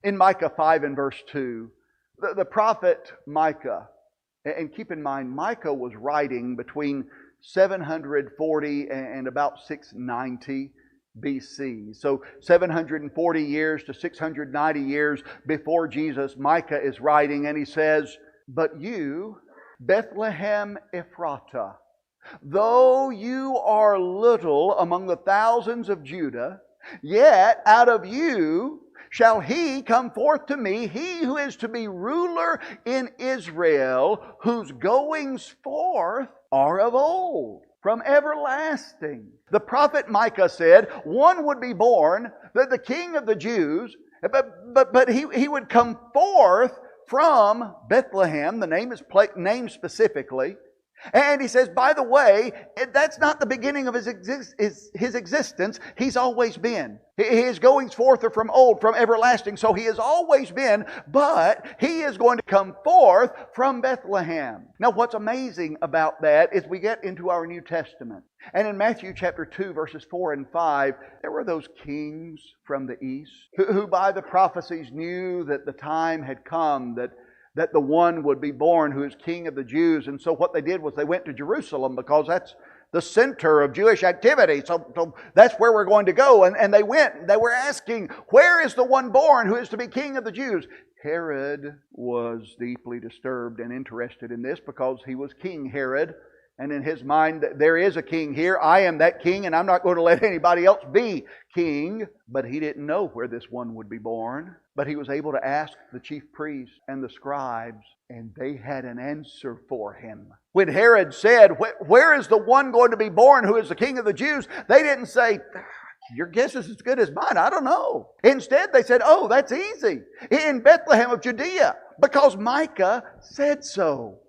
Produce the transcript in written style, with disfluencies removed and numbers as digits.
In Micah 5 and verse 2, the prophet Micah, and keep in mind, Micah was writing between 740 and about 690 BC. So 740 years to 690 years before Jesus, Micah is writing, and he says, "But you, Bethlehem Ephratah, though you are little among the thousands of Judah, yet out of you shall he come forth to me, he who is to be ruler in Israel, whose goings forth are of old, from everlasting." The prophet Micah said one would be born, the king of the Jews, but he would come forth from Bethlehem. The name is named specifically. And he says, by the way, that's not the beginning of his existence. He's always been. His goings forth are from old, from everlasting. So he has always been, but he is going to come forth from Bethlehem. Now what's amazing about that is we get into our New Testament. And in Matthew chapter 2, verses 4 and 5, there were those kings from the east who by the prophecies knew that the time had come that the one would be born who is King of the Jews. And so what they did was they went to Jerusalem because that's the center of Jewish activity. So that's where we're going to go. And they went. They were asking, where is the one born who is to be King of the Jews? Herod was deeply disturbed and interested in this because he was King Herod. And in his mind, there is a king here. I am that king, and I'm not going to let anybody else be king. But he didn't know where this one would be born. But he was able to ask the chief priests and the scribes, and they had an answer for him. When Herod said, where is the one going to be born who is the king of the Jews? They didn't say, your guess is as good as mine. I don't know. Instead, they said, oh, that's easy. In Bethlehem of Judea, because Micah said so.